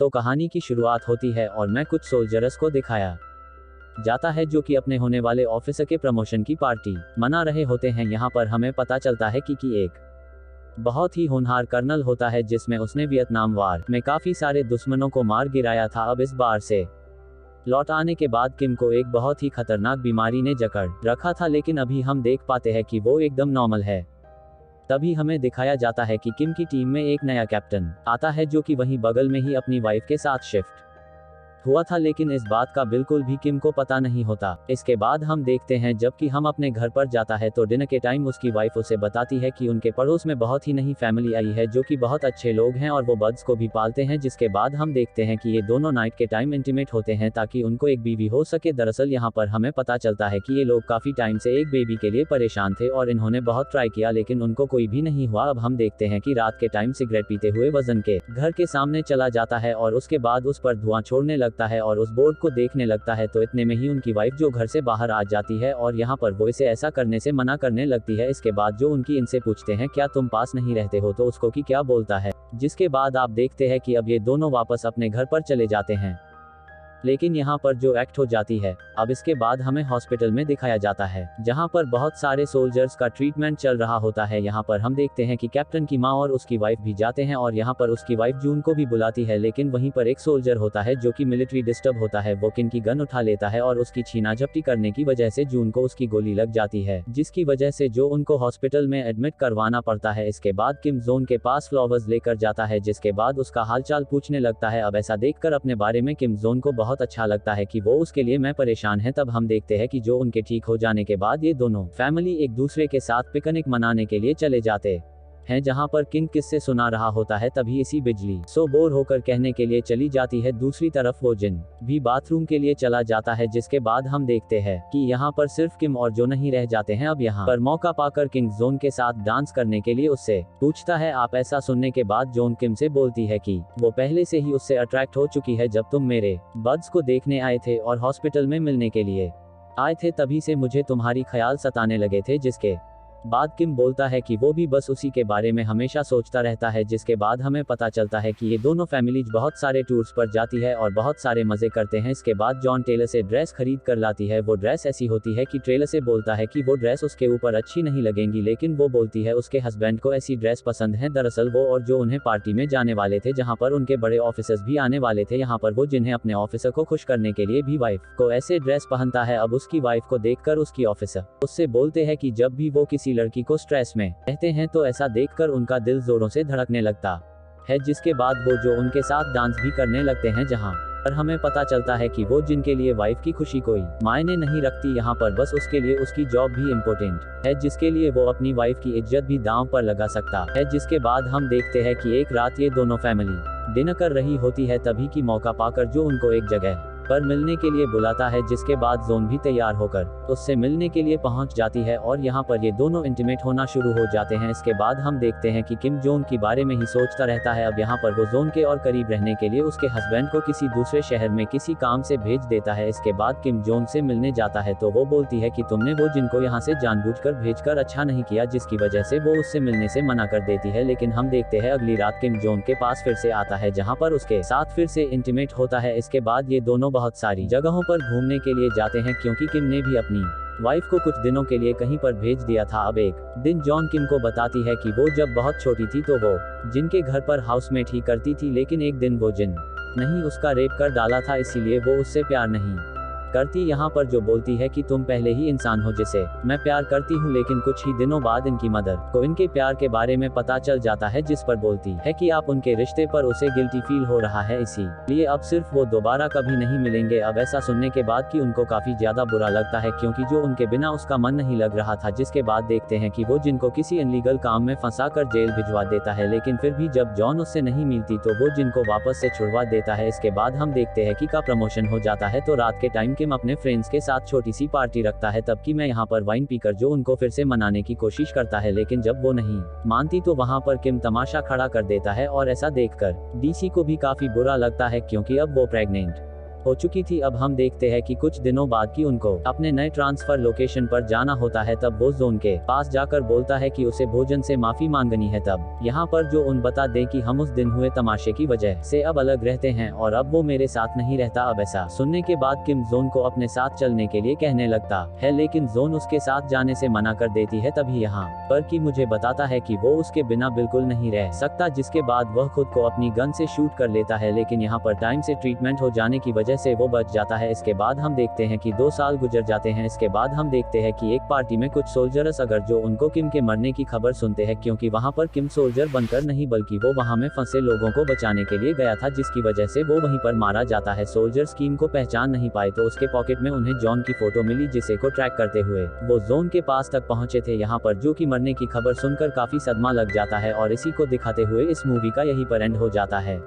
तो कहानी की शुरुआत होती है और मैं कुछ सोल्जर्स को दिखाया जाता है जो कि अपने होने वाले ऑफिसर के प्रमोशन की पार्टी मना रहे होते हैं। यहाँ पर हमें पता चलता है कि एक बहुत ही होनहार कर्नल होता है जिसमें उसने वियतनाम वार में काफी सारे दुश्मनों को मार गिराया था। अब इस बार से लौट आने के बाद किम को एक बहुत ही खतरनाक बीमारी ने जकड़ रखा था, लेकिन अभी हम देख पाते हैं कि वो एकदम नॉर्मल है। तभी हमें दिखाया जाता है कि किम की टीम में एक नया कैप्टन आता है जो कि वहीं बगल में ही अपनी वाइफ के साथ शिफ्ट हुआ था, लेकिन इस बात का बिल्कुल भी किम को पता नहीं होता। इसके बाद हम देखते हैं जबकि हम अपने घर पर जाता है तो डिनर के टाइम उसकी वाइफ उसे बताती है कि उनके पड़ोस में बहुत ही नई फैमिली आई है जो कि बहुत अच्छे लोग हैं और वो बर्ड्स को भी पालते हैं। जिसके बाद हम देखते हैं कि ये दोनों नाइट के टाइम इंटीमेट होते हैं ताकि उनको एक बीवी हो सके। दरअसल यहाँ पर हमें पता चलता है कि ये लोग काफी टाइम से एक बेबी के लिए परेशान थे और इन्होंने बहुत ट्राई किया लेकिन उनको कोई भी नहीं हुआ। अब हम देखते हैं कि रात के टाइम सिगरेट पीते हुए वजन के घर के सामने चला जाता है और उसके बाद उस पर धुआं छोड़ने लगता है और उस बोर्ड को देखने लगता है। तो इतने में ही उनकी वाइफ जो घर से बाहर आ जाती है और यहाँ पर वो इसे ऐसा करने से मना करने लगती है। इसके बाद जो उनकी इनसे पूछते हैं क्या तुम पास नहीं रहते हो, तो उसको कि क्या बोलता है। जिसके बाद आप देखते हैं कि अब ये दोनों वापस अपने घर पर चले जाते हैं, लेकिन यहाँ पर जो एक्ट हो जाती है। अब इसके बाद हमें हॉस्पिटल में दिखाया जाता है जहाँ पर बहुत सारे सोल्जर्स का ट्रीटमेंट चल रहा होता है। यहाँ पर हम देखते हैं कि कैप्टन की माँ और उसकी वाइफ भी जाते हैं और यहाँ पर उसकी वाइफ जून को भी बुलाती है, लेकिन वहीं पर एक सोल्जर होता है जो कि मिलिट्री डिस्टर्ब होता है। वो किम की गन उठा लेता है और उसकी छीना झपटी करने की वजह से जून को उसकी गोली लग जाती है, जिसकी वजह से जो उनको हॉस्पिटल में एडमिट करवाना पड़ता है। इसके बाद किम जोन के पास फ्लावर्स लेकर जाता है, जिसके बाद उसका हालचाल पूछने लगता है। अब ऐसा देखकर अपने बारे में किम जोन को बहुत अच्छा लगता है कि वो उसके लिए मैं परेशान है। तब हम देखते हैं कि जो उनके ठीक हो जाने के बाद ये दोनों फैमिली एक दूसरे के साथ पिकनिक मनाने के लिए चले जाते हैं, जहां पर किंग किससे सुना रहा होता है। तभी इसी बिजली सो बोर होकर कहने के लिए चली जाती है। दूसरी तरफ वो जिन भी बाथरूम के लिए चला जाता है, जिसके बाद हम देखते हैं कि यहाँ पर सिर्फ किम और जो नहीं रह जाते हैं। अब यहाँ पर मौका पाकर किंग जोन के साथ डांस करने के लिए उससे पूछता है। आप ऐसा सुनने के बाद जोन किम से बोलती है कि वो पहले से ही उससे अट्रैक्ट हो चुकी है। जब तुम मेरे बर्ड्स को देखने आए थे और हॉस्पिटल में मिलने के लिए आए थे तभी से मुझे तुम्हारी ख्याल सताने लगे थे। जिसके बाद किम बोलता है कि वो भी बस उसी के बारे में हमेशा सोचता रहता है। जिसके बाद हमें पता चलता है कि ये दोनों फैमिलीज बहुत सारे टूर्स पर जाती है और बहुत सारे मजे करते हैं। इसके बाद जॉन टेलर से ड्रेस खरीद कर लाती है। वो ड्रेस ऐसी होती है कि टेलर से बोलता है कि वो ड्रेस उसके ऊपर अच्छी नहीं लगेंगी, लेकिन वो बोलती है उसके हस्बैंड को ऐसी ड्रेस पसंद है। दरअसल वो और जो उन्हें पार्टी में जाने वाले थे जहाँ पर उनके बड़े ऑफिसर्स भी आने वाले थे। यहाँ पर वो जिन्हें अपने ऑफिसर को खुश करने के लिए भी वाइफ को ऐसे ड्रेस पहनता है। अब उसकी वाइफ को देखकर उसकी ऑफिसर उससे बोलते हैं कि जब भी वो किसी लड़की को स्ट्रेस में रहते हैं तो ऐसा देखकर उनका दिल जोरों से धड़कने लगता है। जिसके बाद वो जो उनके साथ डांस भी करने लगते हैं, जहां पर हमें पता चलता है कि वो जिनके लिए वाइफ की खुशी कोई मायने नहीं रखती, यहाँ पर बस उसके लिए उसकी जॉब भी इम्पोर्टेंट है, जिसके लिए वो अपनी वाइफ की इज्जत भी दांव पर लगा सकता है। जिसके बाद हम देखते हैं कि एक रात ये दोनों फैमिली डिनर कर रही होती है, तभी की मौका पाकर जो उनको एक जगह पर मिलने के लिए बुलाता है। जिसके बाद जोन भी तैयार होकर उससे मिलने के लिए पहुंच जाती है और यहाँ पर ये दोनों इंटीमेट होना शुरू हो जाते हैं। इसके बाद हम देखते हैं कि किम जोन के बारे में ही सोचता रहता है। अब यहाँ पर वो जोन के और करीब रहने के लिए उसके हस्बैंड को किसी दूसरे शहर में किसी काम से भेज देता है। इसके बाद किम जोन से मिलने जाता है तो वो बोलती है कि तुमने वो जिनको यहाँ से जानबूझकर भेजकर अच्छा नहीं किया, जिसकी वजह से वो उससे मिलने से मना कर देती है। लेकिन हम देखते हैं अगली रात किम जोन के पास फिर से आता है, जहाँ पर उसके साथ फिर से इंटीमेट होता है। इसके बाद ये दोनों बहुत सारी जगहों पर घूमने के लिए जाते हैं, क्योंकि किम ने भी अपनी वाइफ को कुछ दिनों के लिए कहीं पर भेज दिया था। अब एक दिन जॉन किम को बताती है कि वो जब बहुत छोटी थी तो वो जिनके घर पर हाउसमेट ही करती थी, लेकिन एक दिन वो जिन नहीं उसका रेप कर डाला था, इसीलिए वो उससे प्यार नहीं करती। यहाँ पर जो बोलती है कि तुम पहले ही इंसान हो जिसे मैं प्यार करती हूँ। लेकिन कुछ ही दिनों बाद इनकी मदर को इनके प्यार के बारे में पता चल जाता है, जिस पर बोलती है कि आप उनके रिश्ते पर उसे गिल्टी फील हो रहा है, इसीलिए अब सिर्फ वो दोबारा कभी नहीं मिलेंगे। अब ऐसा सुनने के बाद कि उनको काफी ज्यादा बुरा लगता है, क्योंकि जो उनके बिना उसका मन नहीं लग रहा था। जिसके बाद देखते हैं कि वो जिनको किसी इनलीगल काम में फंसा कर जेल भिजवा देता है, लेकिन फिर भी जब जॉन उससे नहीं मिलती तो वो जिनको वापस से छुड़वा देता है। इसके बाद हम देखते हैं कि का प्रमोशन हो जाता है। तो रात के टाइम किम अपने फ्रेंड्स के साथ छोटी सी पार्टी रखता है, तब कि मैं यहाँ पर वाइन पीकर जो उनको फिर से मनाने की कोशिश करता है, लेकिन जब वो नहीं मानती तो वहाँ पर किम तमाशा खड़ा कर देता है। और ऐसा देखकर डीसी को भी काफी बुरा लगता है, क्योंकि अब वो प्रेग्नेंट हो चुकी थी। अब हम देखते हैं कि कुछ दिनों बाद की उनको अपने नए ट्रांसफर लोकेशन पर जाना होता है। तब वो जोन के पास जाकर बोलता है कि उसे भोजन से माफी मांगनी है। तब यहाँ पर जो उन बता दे कि हम उस दिन हुए तमाशे की वजह से अब अलग रहते हैं और अब वो मेरे साथ नहीं रहता। अब ऐसा सुनने के बाद किम जोन को अपने साथ चलने के लिए कहने लगता है, लेकिन जोन उसके साथ जाने से मना कर देती है। तभी यहाँ पर कि मुझे बताता है कि वो उसके बिना बिल्कुल नहीं रह सकता, जिसके बाद वह खुद को अपनी गन से शूट कर लेता है। लेकिन यहाँ पर टाइम से ट्रीटमेंट हो जाने की वजह से वो बच जाता है। इसके बाद हम देखते हैं कि 2 साल गुजर जाते हैं। इसके बाद हम देखते हैं कि एक पार्टी में कुछ सोल्जर्स अगर जो उनको किम के मरने की खबर सुनते हैं, क्योंकि वहाँ पर किम सोल्जर बनकर नहीं बल्कि वो वहाँ में फंसे लोगों को बचाने के लिए गया था, जिसकी वजह से वो वहीं पर मारा जाता है। सोल्जर्स किम को पहचान नहीं पाए तो उसके पॉकेट में उन्हें जॉन की फोटो मिली, जिसे को ट्रैक करते हुए वो जोन के पास तक पहुंचे थे। यहाँ पर जो की मरने की खबर सुनकर काफी सदमा लग जाता है और इसी को दिखाते हुए इस मूवी का यहीं पर एंड हो जाता है।